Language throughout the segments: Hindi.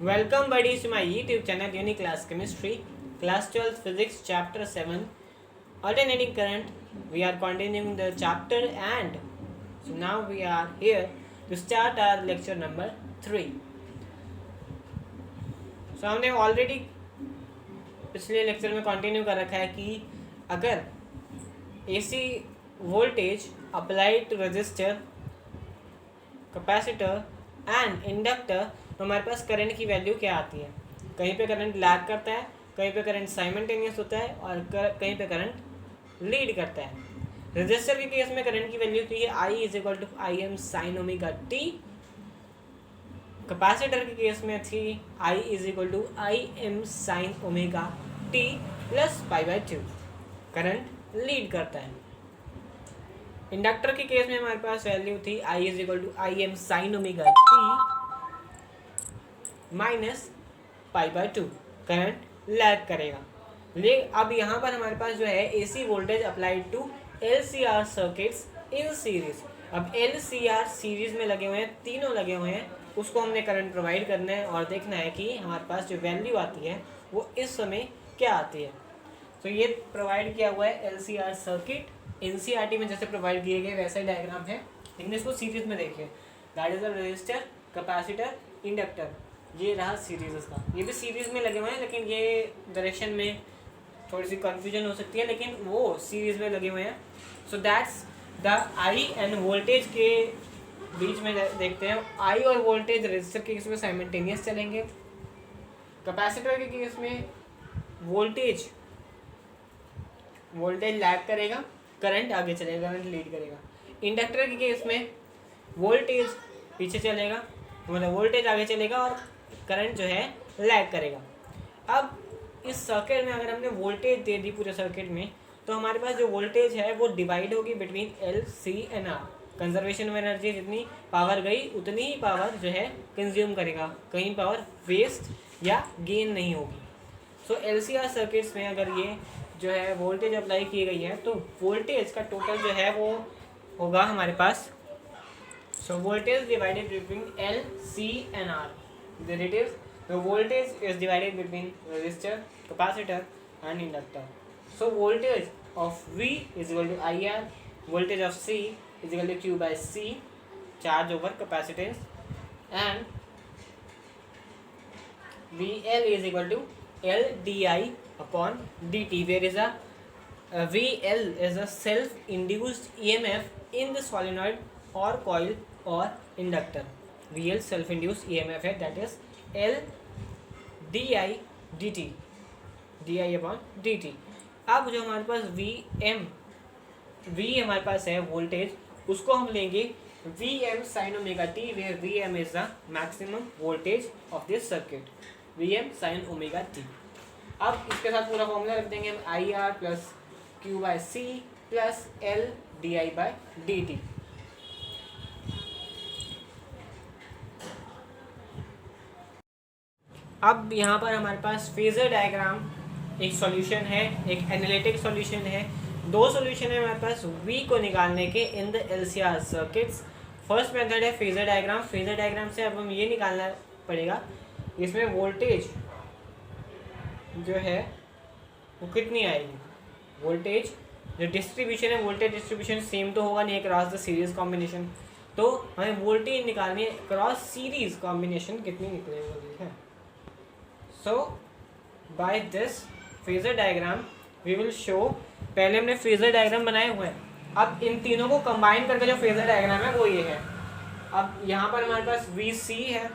Welcome buddies to my YouTube channel Uniclass Chemistry, Class 12 Physics Chapter 7 Alternating Current. We are continuing the chapter and so now we are here to start our lecture number 3. So हमने ऑलरेडी पिछले लेक्चर में कंटिन्यू कर रखा है कि अगर AC voltage applied to resistor, capacitor and inductor तो हमारे पास करंट की वैल्यू क्या आती है। कहीं पे करंट लैग करता है, कहीं पे करंट साइमल्टेनियस होता है और कहीं पे करंट लीड करता है। रेजिस्टर के केस में करंट की वैल्यू थी I is equal to I M sine omega T. Capacitor के केस में थी I is equal to I M sine omega T plus pi by 2। Current lead करता है। इंडक्टर के केस में हमारे पास वैल्यू थी I is equal to I M sine omega T minus pi by 2। Current lag करेगा। लेकिन अब यहाँ पर हमारे पास जो है AC voltage applied to LCR circuits in series. अब LCR सीरीज में लगे हुए हैं, तीनों लगे हुए हैं, उसको हमने करंट प्रोवाइड करना है और देखना है कि हमारे पास जो वैल्यू आती है वो इस समय क्या आती है। तो ये प्रोवाइड किया हुआ है LCR सर्किट। NCERT में जैसे प्रोवाइड किए गए वैसा ही डायग्राम है, लेकिन इसको सीरीज में देखिए। That is a resistor, capacitor, inductor. ये रहा सीरीज इसका। ये भी सीरीज में लगे हुए हैं, लेकिन ये डायरेक्शन में थोड़ी सी कंफ्यूजन हो सकती है, लेकिन वो सीरीज में लगे हुए हैं। सो that's the I end voltage के बीच में देखते हैं। आई और वोल्टेज रेजिस्टर के केस में साइमल्टेनियस चलेंगे। कैपेसिटर के केस में वोल्टेज लैग करेगा, करंट आगे चलेगा, करंट लीड करेगा। इंडक्टर के केस में वोल्टेज पीछे चलेगा, मतलब वोल्टेज आगे चलेगा और करंट जो है लैग करेगा। अब इस सर्किट में अगर हमने वोल्टेज दे दी पूरे सर्किट में, तो हमारे पास जो वोल्टेज है वो डिवाइड होगी between L, C and R। Conservation of energy, जितनी पावर गई उतनी ही पावर जो है कंज्यूम करेगा, कहीं पावर वेस्ट या गेन नहीं होगी। सो LCR सर्किट्स में अगर ये जो है वोल्टेज अप्लाई की गई है तो वोल्टेज का टोटल जो है वो होगा हमारे पास। So voltage divided between L, C and R। That is, the voltage is divided between resistor, capacitor and inductor. So voltage of V is equal to IR, voltage of C is equal to Q by C, charge over capacitance, and VL is equal to L di upon dt. Where is a VL is a self-induced EMF in the solenoid or coil or inductor. VL self-induced EMF है, that is L di dt, di upon dt। अब जो हमारे पास V हमारे पास है वोल्टेज, उसको हम लेंगे Vm sin omega t, where Vm is the maximum voltage of this circuit, Vm sin omega t। अब इसके साथ पूरा फॉर्मूला रख देंगे हम IR plus Q by C plus L di by dt। अब यहाँ पर हमारे पास फेजर डायग्राम एक सॉल्यूशन है, एक एनालिटिक सॉल्यूशन है। दो सॉल्यूशन है हमारे पास V को निकालने के in the LCR circuits. First method है फेजर डायग्राम। फेजर डायग्राम से अब हम ये निकालना पड़ेगा इसमें वोल्टेज जो है वो कितनी आएगी। वोल्टेज जो डिस्ट्रीब्यूशन है, वोल्टेज डिस्ट्रीब्यूशन सेम तो होगा नहीं अक्रॉस द सीरीज कॉम्बिनेशन, तो हमें वोल्टेज निकालनी है अक्रॉस सीरीज कॉम्बिनेशन कितनी निकलेगी है। So by this phasor diagram we will show, पहले हमने phasor diagram बनाए हुए हैं। अब इन तीनों को कंबाइन करके जो phasor diagram है वो ये है। अब यहाँ पर हमारे पास VC है,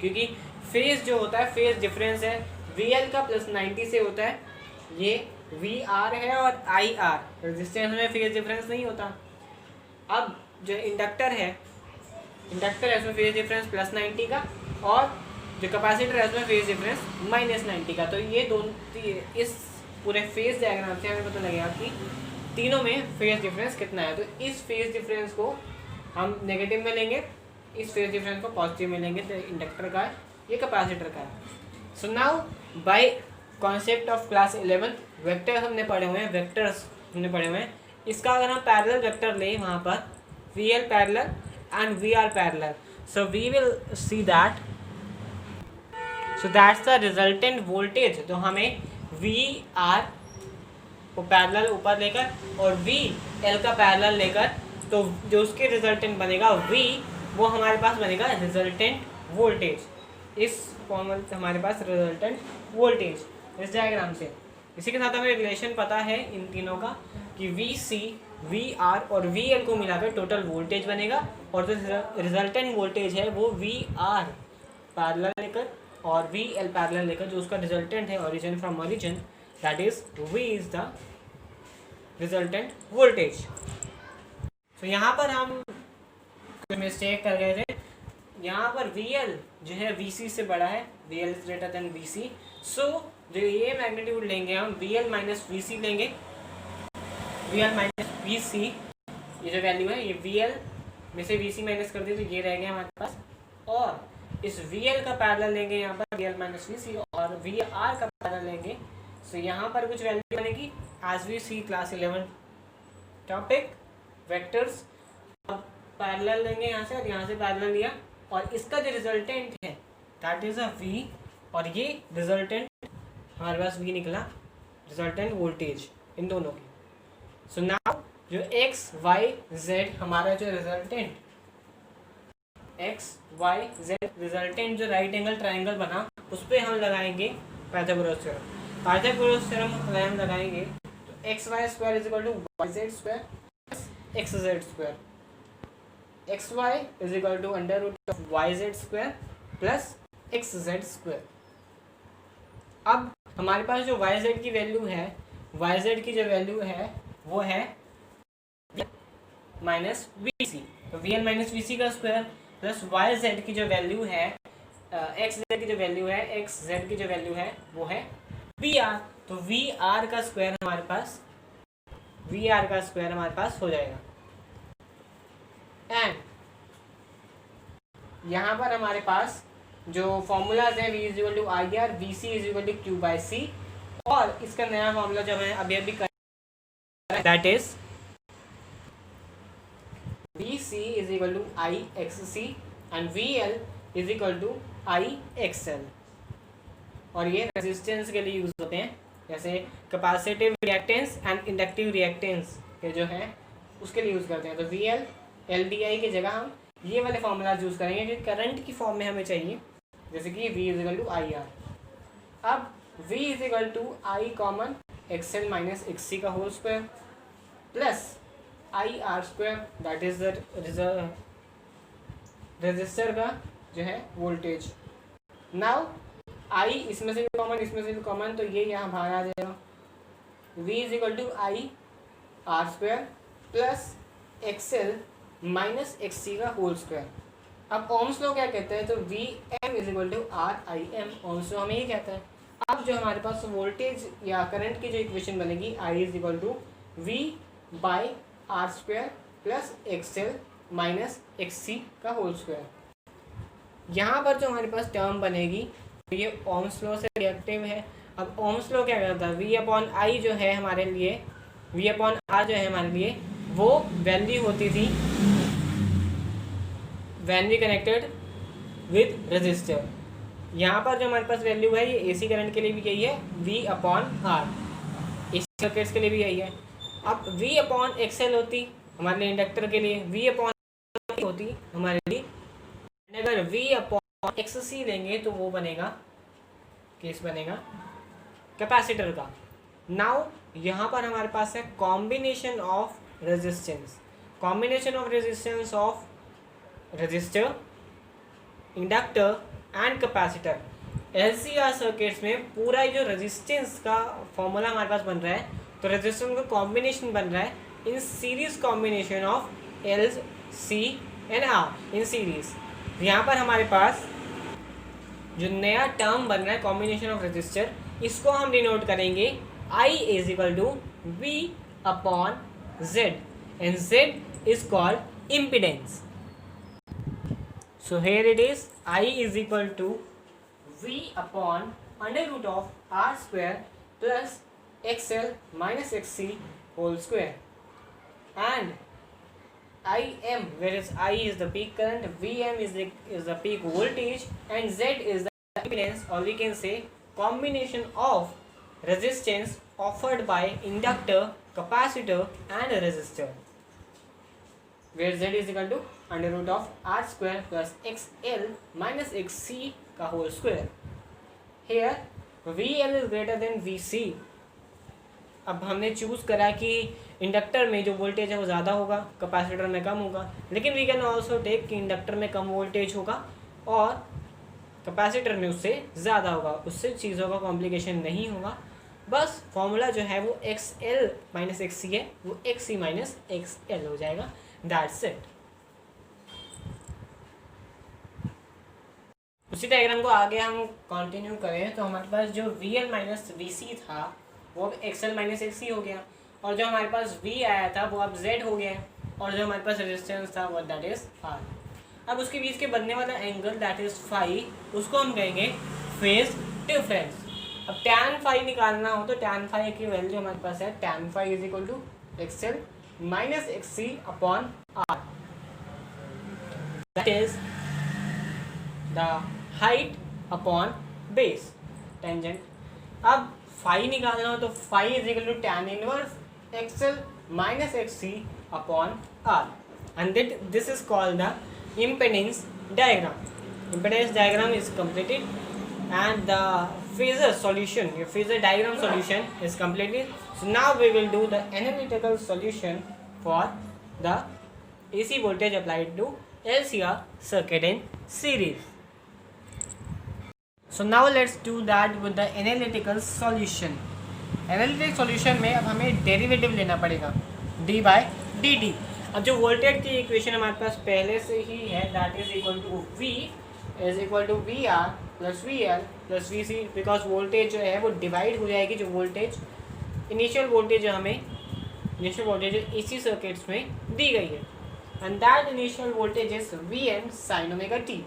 क्योंकि फेज जो होता है फेज डिफरेंस है VL का प्लस 90 से होता है। ये VR है और IR रेजिस्टेंस में फेज डिफरेंस नहीं होता। अब जो इंडक्टर है इसमें फेज डिफरेंस प्लस 90 का और जो कैपेसिटर है उसमें फेज डिफरेंस माइनस 90 का। तो ये दोनों इस पूरे फेज डायग्राम से हमें पता लगेगा कि तीनों में फेज डिफरेंस कितना है। तो इस फेज डिफरेंस को हम नेगेटिव में लेंगे, इस फेज डिफरेंस को पॉजिटिव में लेंगे। तो इंडक्टर का है, ये कैपेसिटर का है। So now by concept of class 11 vectors हमने पढ़े हुए हैं। इसका अगर हम पैरेलल वेक्टर लें वहाँ पर VL parallel and VR parallel, so we will see that so that's the resultant voltage. तो हमें वी आर को पैरेलल ऊपर लेकर और वी एल का पैरेलल लेकर, तो जो उसके रिजल्टेंट बनेगा वी, वो हमारे पास बनेगा रिजल्टेंट वोल्टेज। इस फॉर्मूले से हमारे पास रिजल्टेंट वोल्टेज इस डायग्राम से। इसी के साथ हमें रिलेशन पता है इन तीनों का कि वी सी, वी आर और वी एल को मिलाकर टोटल वोल्टेज बनेगा, और जो रिजल्टेंट वोल्टेज है वो वी आर पैरेलल लेकर और वी एल पैरेलल लेकर, जो उसका रिजल्टेंट है origin from origin, that is V is the resultant voltage. तो यहाँ पर हम मिस्टेक कर गए थे। यहाँ पर वी एल जो है वी सी से बड़ा है, V L is greater than V C. So जो ये मैग्नीट्यूड लेंगे हम V L minus V C लेंगे, V L minus V C, ये जो वैल्यू है ये वी एल में से वी सी माइनस कर दिए तो ये रह गया हमारे पास, और इस वी एल का पैरेलल लेंगे यहाँ पर वी एल माइनस वी सी, और वी आर का पैरेलल लेंगे। सो यहाँ पर कुछ वैल्यू बनेगी as we see class 11 topic vectors. अब पैरेलल लेंगे यहाँ से और यहाँ से पैरेलल लिया, और इसका जो रिजल्टेंट है दैट इज अ वी, और ये रिजल्टेंट हमारे पास वी निकला, रिजल्टेंट वोल्टेज इन दोनों की। सो नाउ जो एक्स वाई जेड हमारा जो resultant X Y Z resultant जो राइट एंगल ट्राइंगल बना, उस पर हम लगाएंगे पाइथागोरस थ्योरम। पाइथागोरस थ्योरम हम लगाएंगे तो X Y square is equal to Y Z square X Z square, X Y is equal to under root of Y Z square plus X Z square. अब हमारे पास जो वाई जेड की वैल्यू है, वाई जेड की जो वैल्यू है वो है माइनस वी सी, तो वी एल माइनस वी सी का स्क्वायर प्लस वाई जेड की जो वैल्यू है, एक्स जेड की जो वैल्यू है, एक्स जेड की जो वैल्यू है वो है वी आर। तो वी आर का स्क्वायर हमारे पास, वी आर का स्क्वायर हमारे पास हो जाएगा। एंड यहाँ पर हमारे पास जो फॉर्मूलाज है V is equal to I R, V C is equal to Q by C, और इसका नया फॉर्मूला जो मैं अभी अभी कर that is V C is equal to I X C and V L is equal to I X L. और ये रेजिस्टेंस के लिए यूज होते हैं, जैसे capacitive reactance and inductive reactance के जो है उसके लिए यूज करते हैं। तो V L L D I की जगह हम ये वाले फॉर्मूला यूज करेंगे जो करंट की फॉर्म में हमें चाहिए, जैसे कि v is equal to I R. अब v is equal to I common X L minus X C का whole square plus I R square, that is the resistor का जो है वोल्टेज। नाउ आई इसमें से भी कॉमन, इसमें से भी कॉमन, तो ये यहाँ बाहर आ जाएगा। v is equal to I R square plus X L minus X C का होल स्क्वायर। अब ओम्स लॉ क्या कहते हैं, तो V M is equal to R I M, Ohm's law हमें ये कहता है। अब जो हमारे पास वोल्टेज या करंट की जो इक्वेशन बनेगी, I is equal to V by R square plus X L minus X C का होल स्क्वायर। यहाँ पर जो हमारे पास टर्म बनेगी तो ये ओम्स लॉ से रिएक्टिव है। अब ओम्स लॉ क्या कहता है, वी अपॉन आई जो है हमारे लिए, वी अपॉन आर जो है हमारे लिए वो वैल्यू होती थी when we connected with resistor. यहाँ पर जो हमारे पास वैल्यू है ये एसी करंट के लिए भी यही है, V upon R, AC circuits के लिए भी यही है। अब वी अपॉन एक्सएल होती हमारे लिए इंडक्टर के लिए, वी अपॉन होती हमारे लिए, अगर वी अपॉन एक्स सी लेंगे तो वो बनेगा, केस बनेगा कैपेसिटर का। नाउ यहाँ पर हमारे पास है combination of resistance, combination of resistance of register, inductor and capacitor. LCR circuits में पूरा जो रेजिस्टेंस का फॉर्मूला हमारे पास बन रहा है, तो रेजिस्टेंस का कॉम्बिनेशन बन रहा है in series combination of L C and R in series. यहाँ पर हमारे पास जो नया टर्म बन रहा है कॉम्बिनेशन ऑफ रजिस्टर, इसको हम डिनोट करेंगे I is equal to V upon Z, and Z is called impedance. So here it is, I is equal to V upon under root of R square plus XL minus XC whole square, and IM, whereas I is the peak current, VM is the peak voltage, and Z is the impedance, or we can say combination of resistance offered by inductor, capacitor and a resistor, where Z is equal to under root of R square plus XL minus XC का whole square. Here VL is greater than VC. अब हमने चूज़ करा कि इंडक्टर में जो वोल्टेज है वो ज़्यादा होगा, कैपेसिटर में कम होगा, लेकिन वी कैन ऑल्सो टेक कि इंडक्टर में कम वोल्टेज होगा और कैपेसिटर में उससे ज़्यादा होगा, उससे चीज़ों का कॉम्प्लिकेशन नहीं होगा. बस फॉर्मूला जो है वो XL माइनस XC है, वो XC माइनस XL हो जाएगा. That's it. उसी डायग्राम को आगे हम कंटिन्यू करें तो हमारे पास जो VL माइनस VC था वो अब XL माइनस XC हो गया, और जो हमारे पास V आया था वो अब Z हो गया, और जो हमारे पास रेजिस्टेंस था वो दैट इज R. अब उसके बीच के बनने वाला एंगल दैट इज फाई, उसको हम कहेंगे फेज डिफरेंस. अब tan फाई निकालना हो तो tan फाई की वैल्यू हमारे पास है tan phi is equal to XL minus XC upon R. That is the height upon base tangent. अब फाई निकालना हो तो phi is equal to tan inverse XL minus XC upon R, and this is called the impedance diagram. Impedance diagram is completed and the phasor solution, your phasor diagram solution is completed. So now we will do the analytical solution for the AC voltage applied to LCR circuit in series. So now let's do that with the analytical solution. Analytic solution में अब हमें डेरिवेटिव लेना पड़ेगा d by dt. अब जो वोल्टेज की इक्वेशन हमारे पास पहले से ही है that is equal to V is equal to VR plus VL plus VC, because voltage जो है वो डिवाइड हो जाएगी. जो वोल्टेज इनिशियल वोल्टेज जो हमें इनिशियल वोल्टेज AC सर्किट्स में दी गई है, and that initial voltage is Vn sin omega t.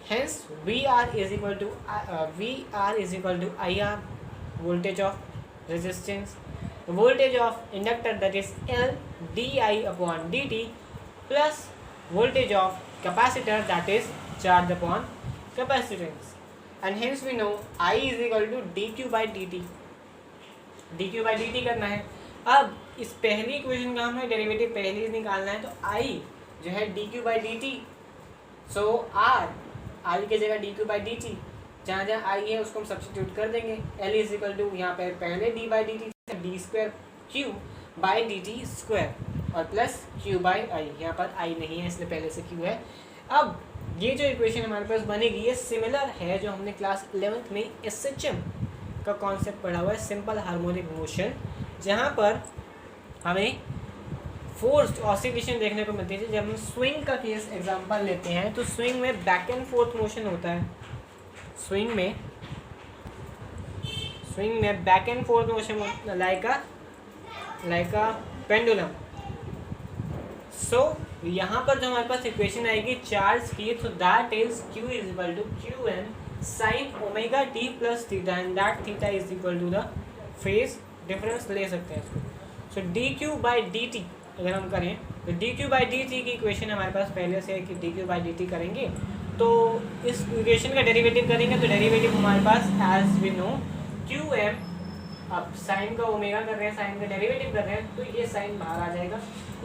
Hence VR is equal to IR, voltage of resistance, the voltage of inductor that is L di upon dt, plus voltage of capacitor that is charge upon capacitance, and hence we know I is equal to dq by dt. dq by dt करना है. अब इस पहली इक्वेशन का हमें डेरिवेटिव पहले ही निकालना है, तो I जो है dq by dt, so R की जगह dq by dt, जहाँ जहाँ I है उसको हम सब्स्टिट्यूट कर देंगे. L इज इक्वल टू यहाँ पर पहले d by dt D square q by D T square, और प्लस q बाई आई. यहाँ पर I नहीं है इसलिए पहले से q है. अब ये जो इक्वेशन हमारे पास बनेगी ये सिमिलर है जो हमने क्लास 11th में SHM का कॉन्सेप्ट पढ़ा हुआ है, सिंपल हार्मोनिक मोशन, जहाँ पर हमें फोर्स्ड ऑसिलेशन देखने को मिलती है. जब हम स्विंग का केस एग्जांपल लेते हैं तो स्विंग में बैक एंड फोर्थ मोशन होता है. स्विंग में back and forth motion like a pendulum. So यहाँ पर जो हमारे पास इक्वेशन आएगी चार्ज की, तो that is q is equal to qn sine omega t plus theta, and that theta is equal to the phase difference ले सकते हैं इसको. सो dq बाई dt अगर हम करें तो dq बाई dt की इक्वेशन हमारे पास पहले से है कि dq बाई dt करेंगे तो इस इक्वेशन का डेरिवेटिव करेंगे, तो डेरिवेटिव हमारे पास एज वी नो qm. अब साइन का ओमेगा कर रहे हैं, साइन का डेरिवेटिव कर रहे हैं, तो ये साइन बाहर आ जाएगा.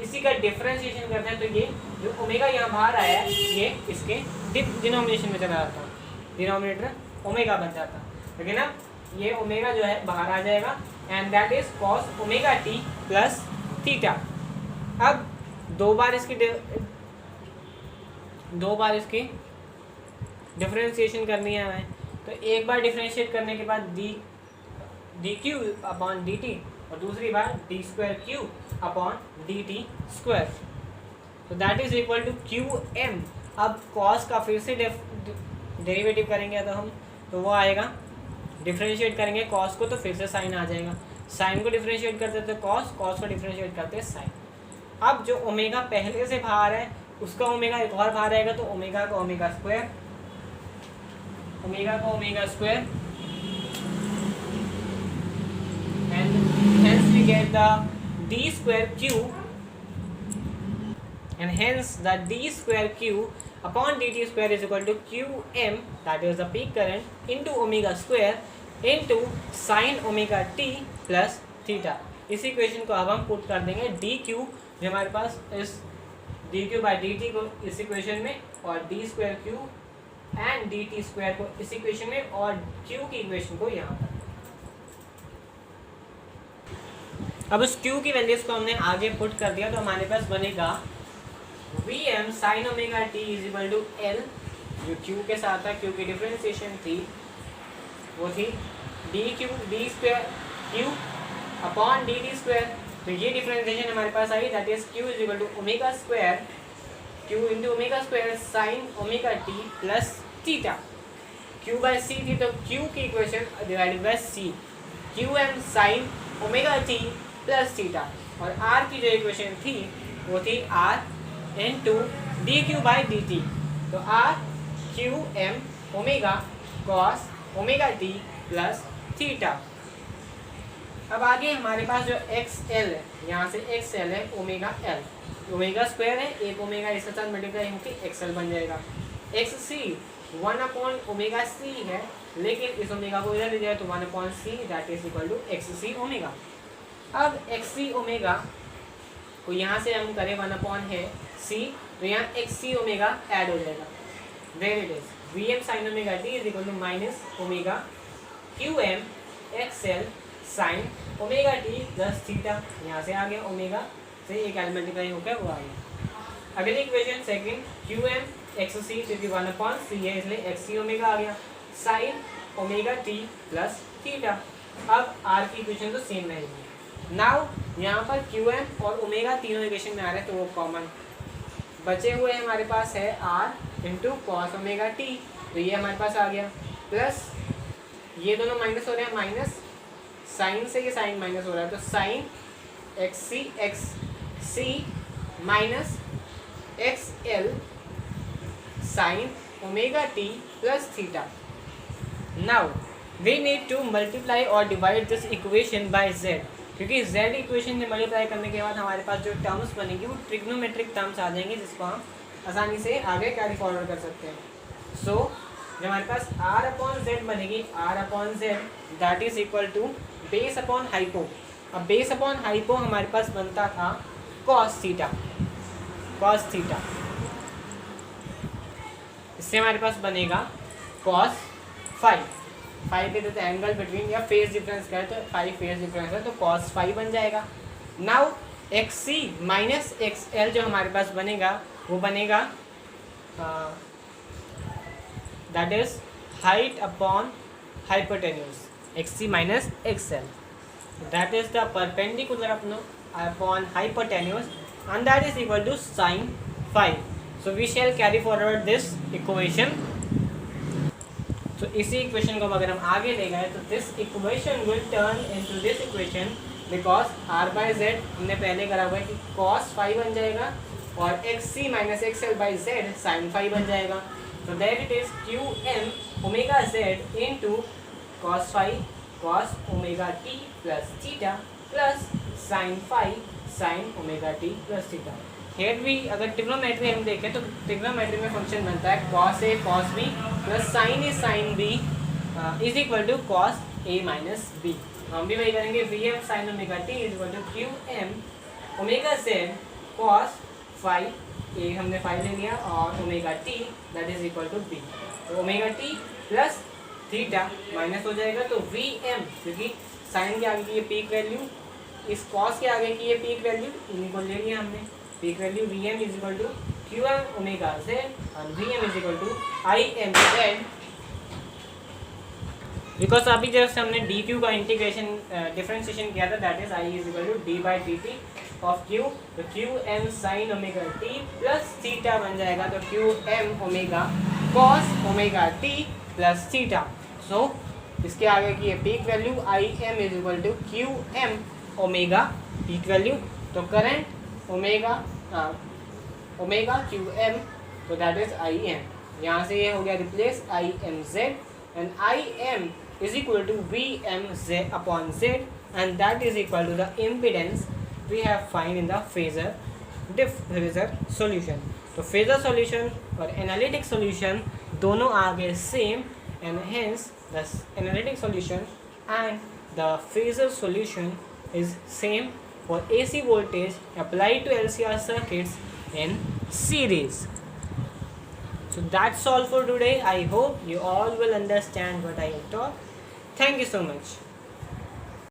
इसी का डिफरेंशिएशन करते हैं तो ये जो ओमेगा यहाँ बाहर आया है ये इसके डिनोमिनेशन में चला जाता है, डिनोमिनेटर ओमेगा बन जाता है. लेकिन अब ये ओमेगा जो है बाहर आ जाएगा, and that is cos omega T plus theta. अब दो बार इसकी डिफरेंशिएशन करनी है हमें, तो एक बार डिफरेंशिएट करने के बाद D Q upon D T, और दूसरी बार D square Q upon D T square, तो that is equal to Q M. अब कॉस का फिर से डेरिवेटिव करेंगे तो हम, तो वो आएगा, डिफरेंशिएट करेंगे कॉस को तो फिर से साइन आ जाएगा. साइन को डिफरेंशिएट करते तो कॉस को डिफरेंशिएट करते साइन. अब जो ओमेगा पहले से बाहर है उसका ओमेगा एक और बाहर आएगा, तो ओमेगा का omega square, and hence we get the d square q, and hence the d square q upon dt square is equal to QM, that is the peak current, into omega square into sine omega t plus theta. इस इक्वेशन को अब हम पुट कर देंगे dq, जो हमारे पास इस dq बाई dt को इस इक्वेशन में, और d square q and dt square को इस इक्वेशन में, और q की इक्वेशन को यहाँ पर। अब उस q की वैल्यूज को हमने आगे पुट कर दिया, तो हमारे पास बनेगा Vm sin omega t is equal to L, जो q के साथ था, q की डिफरेंशिएशन थी वो थी dq d square q upon dt square. तो ये डिफरेंशिएशन हमारे पास आई, that is q is equal to omega square, q into omega square sine omega t plus theta. q by c थी, तो q की equation divided by c, qm sine omega t plus theta, और r की जो इक्वेशन थी वो थी r into D Q by D T, तो r Q M omega cos omega T plus theta. अब आगे हमारे पास जो XL है, यहाँ से XL है ओमेगा L, ओमेगा स्क्वायर है, एक ओमेगा इसके साथ मल्टीप्लाई होकर XL बन जाएगा। XC 1/ओमेगा C है, लेकिन इस ओमेगा को इधर ले जाए तो 1/C, that is equal to XC omega. अब XC ओमेगा को यहाँ से हम करें 1/C, तो यहाँ XC ओमेगा ऐड हो जाएगा, there it is Vm sin omega t is equal to minus omega QM XL sin omega t plus theta. यहाँ से आ गया ओमेगा से एक मल्टीप्लाई होकर वो आ गया। अगली इक्वेशन सेकंड, QM XC जो कि 1/C है, इसलिए XC ओमेगा आ गया sin omega t plus theta. अब R की इक्वेशन तो सेम रहेगी। नाउ यहाँ पर QM और ओमेगा तीनों इक्वेशन में आ रहे हैं, तो वो कॉमन बचे हुए हमारे पास है R into cos omega T, तो ये हमारे पास आ गया, प्लस ये दोनों माइनस हो रहे हैं, माइनस साइन से ये साइन माइनस हो रहा है, तो sine XC minus XL sine omega T plus theta. Now we need to multiply और divide this equation by z, क्योंकि z इक्वेशन से मल्टीप्लाई करने के बाद हमारे पास जो टर्म्स बनेंगी वो ट्रिग्नोमेट्रिक टर्म्स आ जाएंगे, जिसको हम आसानी से आगे कैरी फॉरवर्ड कर सकते हैं। सो जो हमारे पास r/z बनेगी, r/z that is equal to base upon hypo. अब बेस अपॉन हाइपो हमारे पास बनता था cos थीटा, इससे हमारे पास बनेगा cos फाइव के देते एंगल बिटवीन या फेस डिफरेंस का है, तो 5 फेस डिफरेंस है, तो cos 5 बन जाएगा। नाउ XC माइनस XL जो हमारे पास बनेगा वो बनेगा that is height upon hypotenuse, XC minus XL, that is the perpendicular upon hypotenuse, and that is equal to sin 5। So we shall carry forward this equation. तो इसी इक्वेशन को अगर हम आगे ले गए तो this equation will turn into this equation, because r/z हमने पहले करा हुआ है कि cos 5 बन जाएगा, और XC minus XL by z sin 5 बन जाएगा, तो that it is QM omega z into cos 5 cos omega t plus theta plus sin 5 sin omega t plus theta. Here भी अगर ट्रिग्नोमेट्री हम देखें तो ट्रिग्नोमेट्री में फंक्शन बनता है cos a cos b plus sin a sin b is equal to cos a minus b। हम भी वही करेंगे, Vm sin omega t is equal to QM omega z cos 5 a हमने 5 ले लिया, और omega t that is equal to b, तो omega t plus theta minus हो जाएगा, तो Vm क्योंकि साइन के आगे की ये पीक वैल्यू, इस cos के आगे की ये पीक वैल्यू, इनको ले लिया हमने, peak value Vm is equal to QM omega z और Vm is equal to IM z, because अभी जस्ट हमने dq का इंटीग्रेशन डिफरेंशिएशन किया था, that is I is equal to d by dt of q, तो QM sine omega t plus theta बन जाएगा, तो QM omega cos omega t plus theta. So इसके आगे की ये peak value IM is equal to QM omega peak value, तो करंट ओमेगा QM, तो दैट इज IM, यहाँ से ये हो गया replace IMZ, and IM is equal to VMZ upon Z, and that is equal to the impedance we have find in the phasor solution. तो फेजर सॉल्यूशन और एनालिटिक सॉल्यूशन दोनों आगे same, and hence the analytic solution and the phasor solution is same for AC voltage applied to LCR circuits in series. So that's all for today. I hope you all will understand what I have taught. Thank you so much.